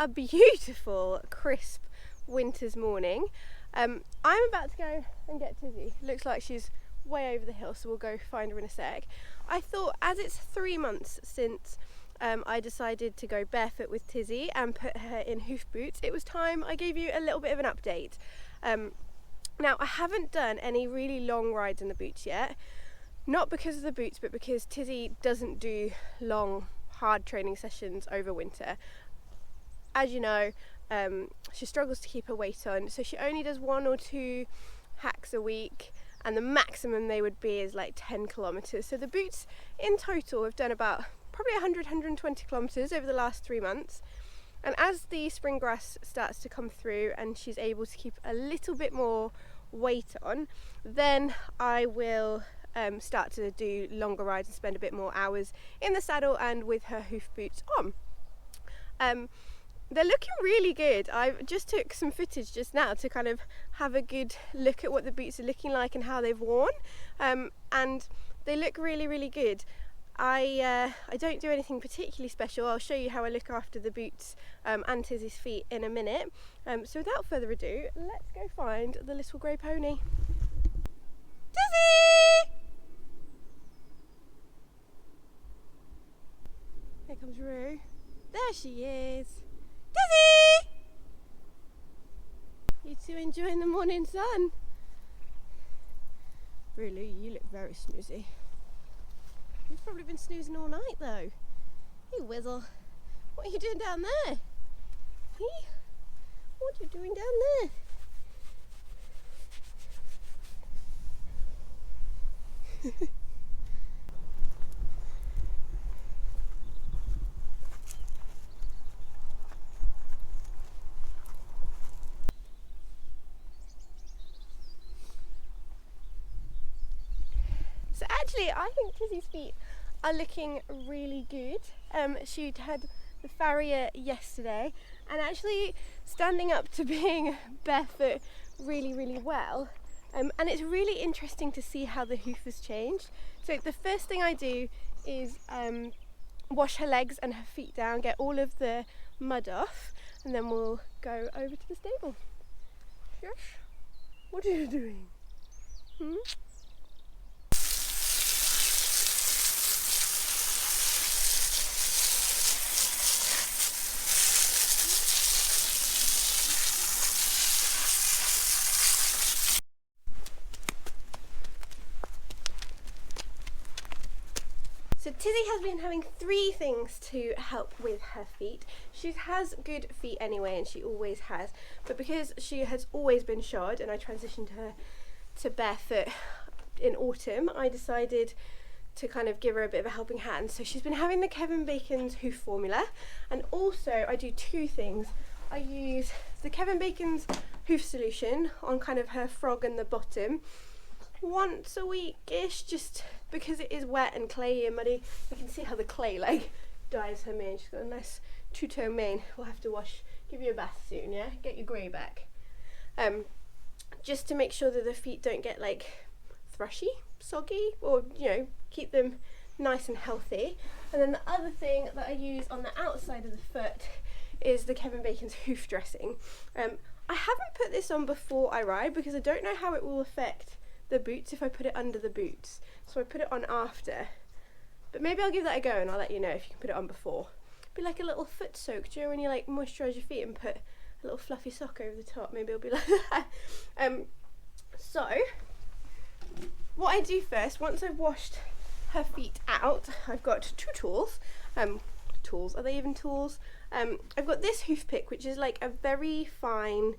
a beautiful, crisp winter's morning. I'm about to go and get Tissy. Looks like she's way over the hill, so we'll go find her in a sec. I thought, as it's 3 months since I decided to go barefoot with Tissy and put her in hoof boots, it was time I gave you a little bit of an update. Now, I haven't done any really long rides in the boots yet, not because of the boots, but because Tissy doesn't do long, hard training sessions over winter. As you know, she struggles to keep her weight on, so she only does 1 or 2 hacks a week, and the maximum they would be is like 10 kilometers. So the boots in total have done about probably 100-120 kilometers over the last 3 months. And as the spring grass starts to come through and she's able to keep a little bit more weight on, then I will start to do longer rides and spend a bit more hours in the saddle and with her hoof boots on. They're looking really good. I just took some footage just now to kind of have a good look at what the boots are looking like and how they've worn, and they look really, really good. I don't do anything particularly special. I'll show you how I look after the boots and Tissy's feet in a minute. So without further ado, let's go find the little grey pony. Tissy! Here comes Rue. There she is. Tissy! You two enjoying the morning sun? Really, you look very snoozy. You've probably been snoozing all night though. Hey Whizzle, what are you doing down there? Hey, what are you doing down there? So actually, I think Tissy's feet are looking really good. She had the farrier yesterday, and actually standing up to being barefoot really, really well. And it's really interesting to see how the hoof has changed. So the first thing I do is wash her legs and her feet down, get all of the mud off, and then we'll go over to the stable. Yes? What are you doing? So Tissy has been having 3 things to help with her feet. She has good feet anyway, and she always has, but because she has always been shod and I transitioned her to barefoot in autumn, I decided to kind of give her a bit of a helping hand. So she's been having the Kevin Bacon's hoof formula, and also I do 2 things. I use the Kevin Bacon's hoof solution on kind of her frog and the bottom once a week-ish, just because it is wet and clayey and muddy. You can see how the clay like dyes her mane. She's got a nice 2-tone mane. We'll have to wash, give you a bath soon, yeah? Get your grey back. Just to make sure that the feet don't get like thrushy, soggy, or keep them nice and healthy. And then the other thing that I use on the outside of the foot is the Kevin Bacon's hoof dressing. I haven't put this on before I ride because I don't know how it will affect the boots if I put it under the boots, so I put it on after, but maybe I'll give that a go and I'll let you know if you can put it on before. Be like a little foot soak, do you know when you like moisturise your feet and put a little fluffy sock over the top? Maybe it'll be like that. So what I do first, once I've washed her feet out, I've got 2 tools. Tools, are they even tools? I've got this hoof pick, which is like a very fine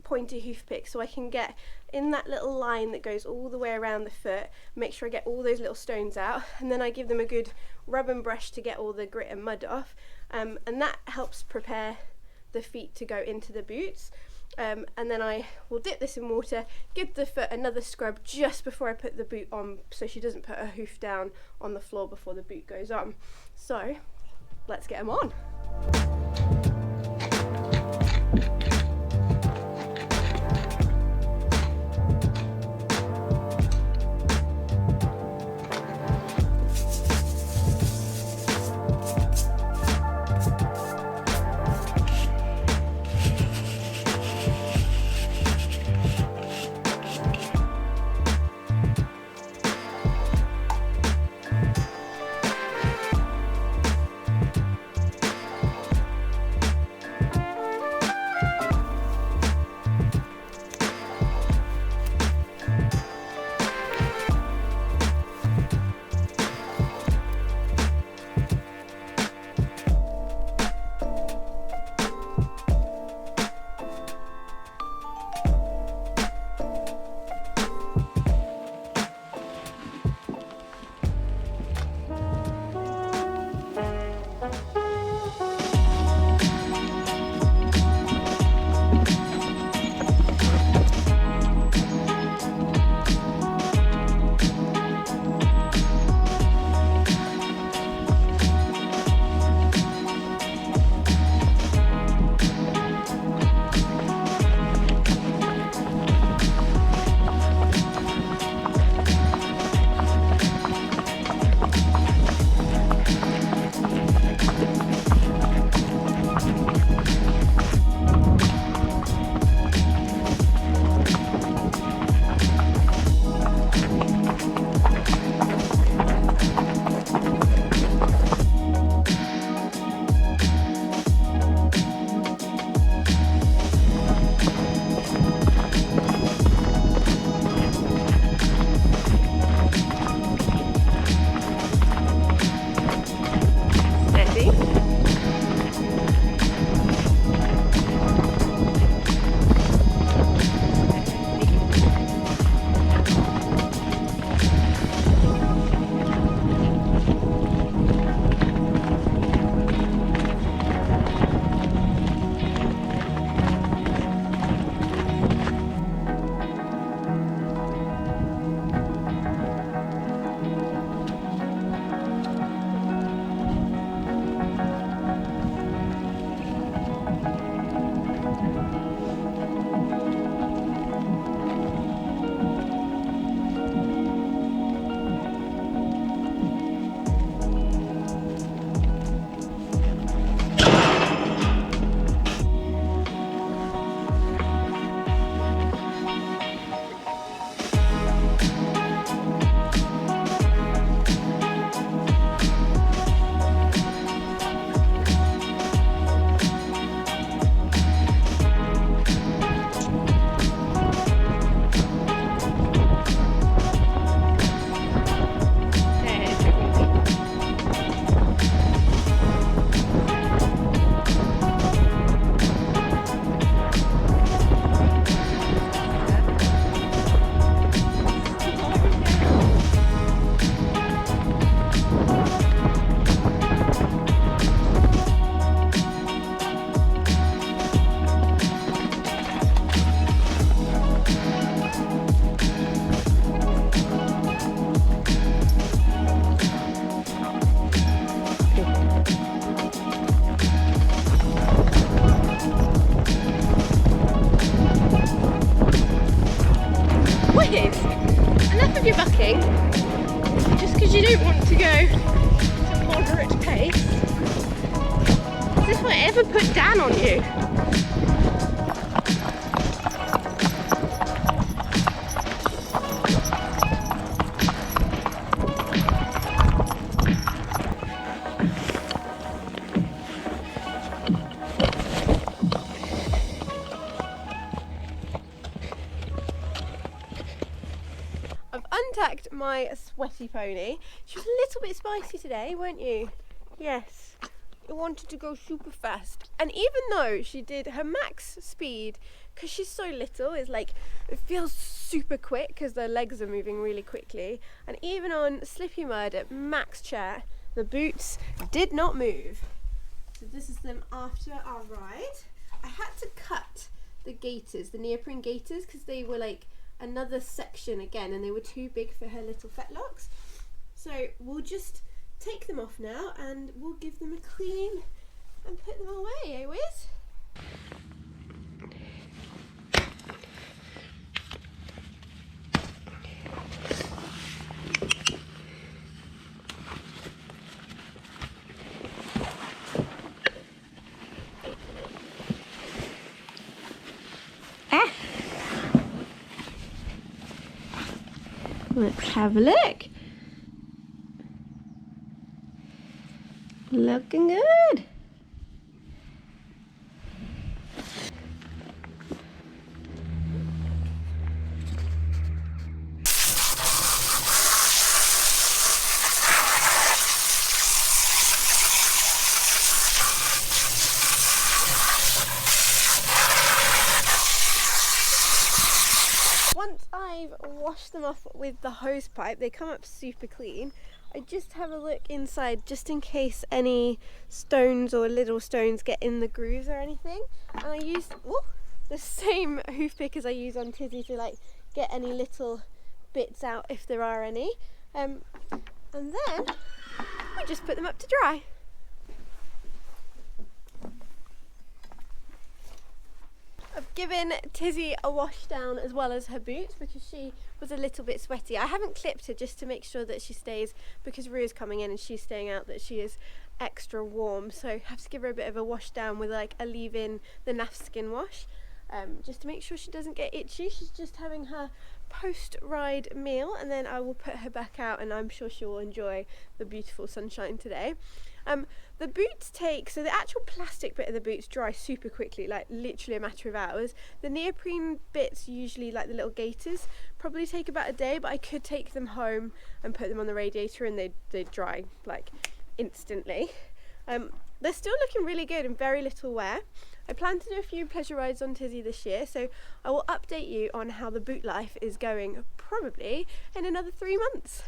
pointy hoof pick, so I can get in that little line that goes all the way around the foot, make sure I get all those little stones out, and then I give them a good rub and brush to get all the grit and mud off, and that helps prepare the feet to go into the boots. And then I will dip this in water, give the foot another scrub just before I put the boot on, so she doesn't put her hoof down on the floor before the boot goes on. So let's get them on. at a moderate pace. Is this what I ever put down on you? Untacked my sweaty pony. She was a little bit spicy today, weren't you? Yes. I wanted to go super fast. And even though she did her max speed, because she's so little, it's like, it feels super quick because their legs are moving really quickly. And even on slippy mud at max chat, the boots did not move. So this is them after our ride. I had to cut the gaiters, the neoprene gaiters, because they were like another section again and they were too big for her little fetlocks. So we'll just take them off now and we'll give them a clean and put them away, eh Wiz? Let's have a look. Looking good. Once I've washed them off with the hose pipe, they come up super clean. I just have a look inside just in case any stones or little stones get in the grooves or anything. And I use the same hoof pick as I use on Tissy to like get any little bits out if there are any. And then we just put them up to dry. I've given Tissy a wash down as well as her boots because she was a little bit sweaty. I haven't clipped her just to make sure that she stays, because Rua's coming in and she's staying out, that she is extra warm. So I have to give her a bit of a wash down with like a leave-in the naff skin wash, just to make sure she doesn't get itchy. She's just having her post-ride meal and then I will put her back out and I'm sure she will enjoy the beautiful sunshine today. The boots so the actual plastic bit of the boots dry super quickly, like literally a matter of hours. The neoprene bits, usually like the little gaiters, probably take about a day, but I could take them home and put them on the radiator and they'd dry like instantly. They're still looking really good and very little wear. I plan to do a few pleasure rides on Tissy this year, so I will update you on how the boot life is going probably in another 3 months.